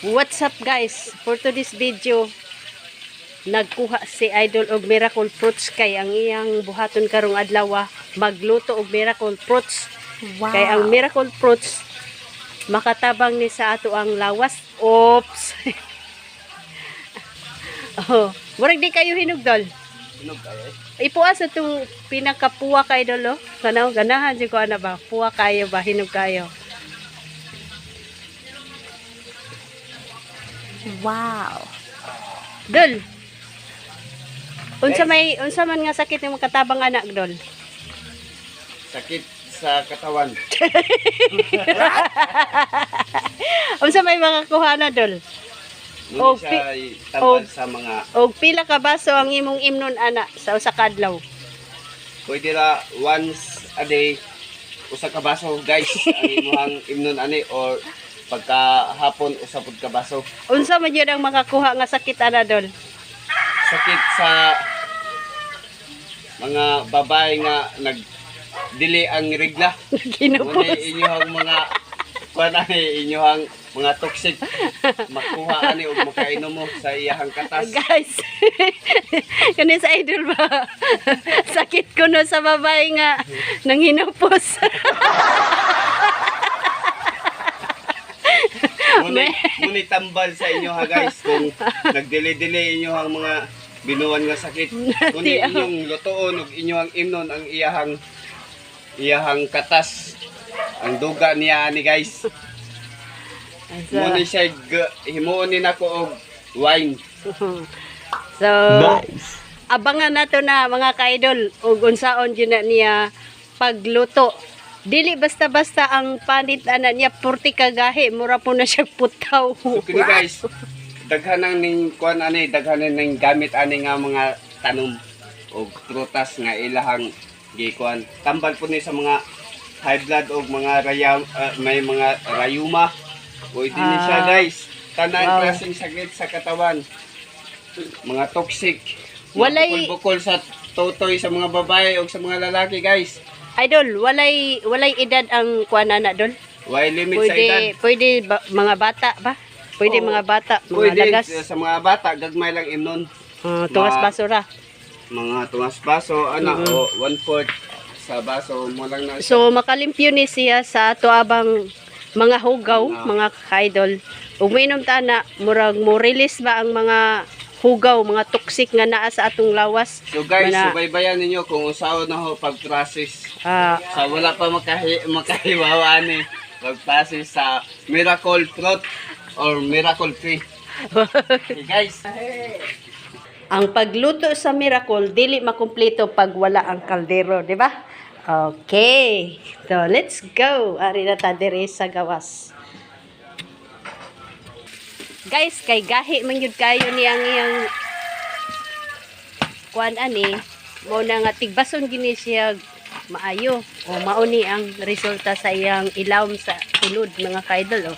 What's up guys? For today's video, nagkuha si Idol og miracle fruits kay ang iyang buhaton karong adlaw magluto og miracle fruits. Wow. Kay ang miracle fruits makatabang ni sa ato ang lawas. Oops. Oh, murag di kayo hinugdol. Hinog kayo Ipuas itong pinakapuwa kay Idol. Kanaw ganahan si ko ana ba? Puwa kayo ba hinog kayo? Wow. Dol. Unsa man nga sakit yung katabang anak Dol? Sakit sa katawan. Unsa may mga kuhana Dol? Ngunit siya tambal sa mga Og pila ka baso ang imong imnon ana sa usa ka adlaw? pwede ra once a day usa ka baso guys ang imuhang imnon ani or pagka hapon usa pud ka baso. Unsa man yun ang makakuha nga sakit ana Dol? Sakit sa mga babae nga nagdili ang regla. Ginupos. Ngunit inyong mga inyong mga toxic makuha ani og makainom mo sa iyahang katas. Guys, kani sa Idol ba? Sakit ko no sa babae nga nang hinupos. Ngunit tambal sa inyo ha guys kung nagdili-dili inyo ang mga binuwan nga sakit. Ngunit inyong lutoon ug inyong imnon ang iyahang katas. Ang duga niya ani guys. Ngunit siya himuon ni nako og wine. So, abangan nato na mga ka-idol ug unsaon gyud na niya pagluto. Dili basta-basta ang panit ana niya 40 kagahi, mura po na siya putaw. So kini guys, daghanan ning kuan ani, daghanan ning gamit ani nga mga tanom og prutas nga ilahang gikuan. Tambal po ni sa mga high blood og mga may mga rayuma. Pwede ni siya guys. Tanan klaseng sakit sa katawan. Mga toxic. Walay- Bukol sa totoy sa mga babae o sa mga lalaki guys. Idol, walay edad ang kuan ana Dol. Why limit sa edad? Pwede mga bata ba? Pwede Oo. mga bata, mga Pwede lagas. sa mga bata, gagmay lang imnon. Tungas basura. Mga tungas baso, o 1/4 sa baso mo lang na. So makalimpyo ni siya sa ato abang mga hugaw, mga ka-idol. Ug mainom ta na murag mo release ba ang mga hugaw, mga toxic nga naa sa atong lawas. So guys, Mana- subaybayan ninyo kung usaon na ho pag-process. Ah, Sa wala pa makahiwawa ni pag-process sa miracle fruit or miracle tree. Okay guys. ang pagluto sa miracle dili makumpleto pag wala ang kaldero, di ba? Okay. So let's go. Ari na ta diri sa gawas. Guys, kay gahi man yun kayo ni ang iyang kuan ani, mo na nga tigbason gini siya maayo. O mauni ang resulta sa iyang ilawom sa sulod mga ka-idol.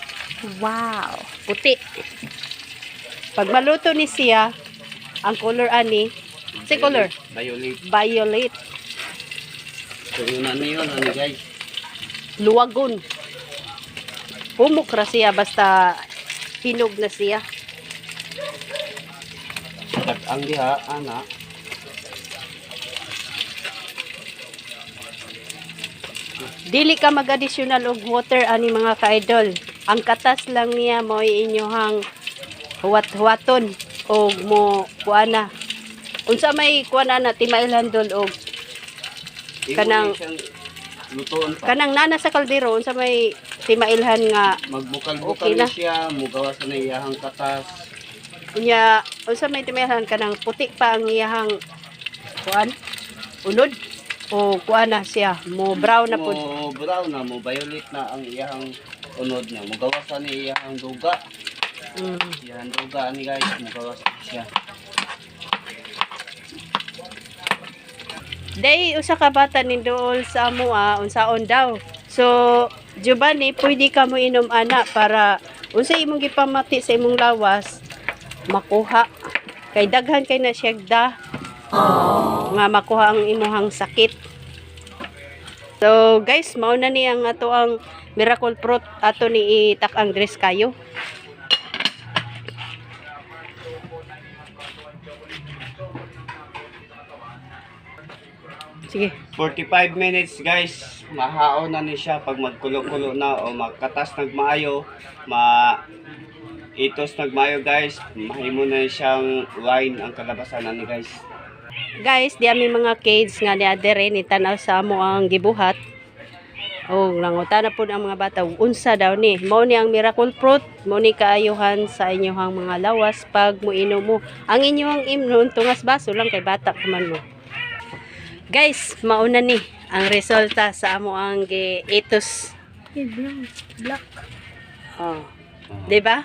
Wow. Puti. Pag maluto ni siya, ang color ani, si color Violet. violet, So yun ano yun, ano guys. luwagon. Humok ra siya basta hinog na siya. Ang diha, ana. Dili ka mag-additional og water ani mga ka-idol. Ang katas lang niya mo inyohang huwat-huwaton og mo kuana. Unsa may kuana na timailhan dol og Kanang- lutoon pa. kanang nana sa kaldero unsa may timailhan nga Magbukal-bukal Okay na. na siya, mugawa sa na iyahang katas. unya unsa may timailhan kanang puti pa ang iyahang kuan unod o kuana siya mo brown na pud. Mo brown na, mo violet na ang iyahang unod na. Mugawa sa na iyahang duga. Mm. Iyahang duga ni guys, mugawa sa siya. Day usa ka bata ni dool sa amoa unsaon daw. So Giovanni, pwede ka mo inom ana para unsa imong gipamati sa imong lawas makuha. Kay daghan kay na siya nga makuha ang imong sakit. So guys, mao na ni ang ato ang miracle fruit ato ni itak ang dress kayo. Sige. 45 minutes guys, mahaon na ni siya pag magkulo-kulo na o magkatas nagmaayo, itos nagmaayo guys, mahimo na siyang wine ang kalabasan na ni guys. Guys, di ami mga cage nga ni adere ni tanaw sa amo ang gibuhat. Oh, nangutan na po ang mga bata. Unsa daw ni? Mao ni ang miracle fruit. Mao ni kaayuhan sa inyong mga lawas pag muinom mo. Ang inyong imnon tungas baso lang kay bata man mo. Guys, mauna ni ang resulta sa amo ang giitos. Black. Oh. 'Di ba?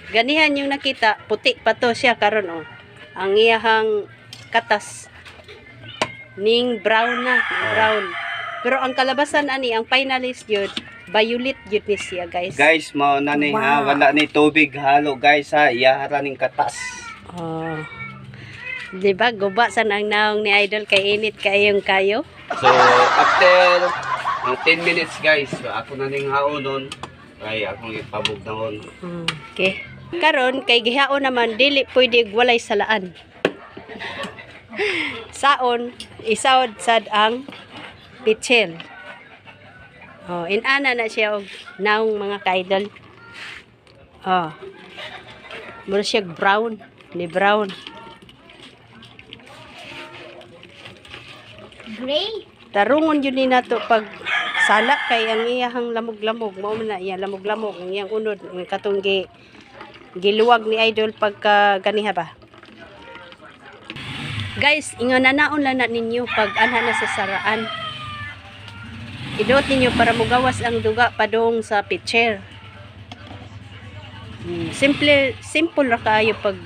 Ganihan yung nakita, puti pa to siya karon oh. Ang iyahang katas ning brown na, brown. Pero ang kalabasan ani, ang finalist yun, violet yun ni siya, guys. Guys, mao na ni ha, Wow. wala ni tubig halo guys ha, iyahara ning katas. Oh. 'Di ba? Guba sa nang naong ni Idol kay init kayong kayo. So, after 10 minutes guys, so ako na ning haonon, kay akong ipabugnaon. Okay. Karon kay gihaon naman dili pwede walay salaan. Saon isawd sad ang pichel. Oh, inana na siya og naong mga ka-idol. Oh. Mura siya brown, ni brown. Gray. Tarungon yun ni nato pag sala kay ang iyahang lamog-lamog. Mao man na iya lamog-lamog ang iyang unod ang katong giluwag ni Idol pagka ganiha ba. Guys, ingon na naon lang na ninyo pag anha na sa saraan. Idot ninyo para mugawas ang duga padong sa pitcher. Simple ra kayo pag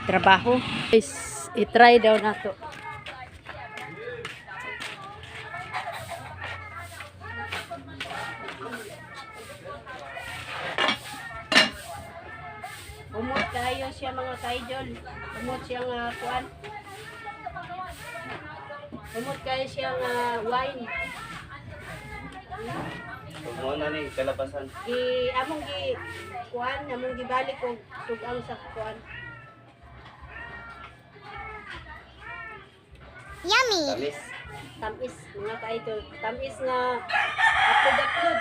trabaho. Guys, i-try daw nato. Umot kayo siya mga kaidol. Umot siya nga kuan. Umot kayo siya nga wine. So, mao na ni kalabasan. Among kuan, among gibalik og tugang sa kuan. Yummy. Tamis. Tamis mga kaidol. Tamis nga upload.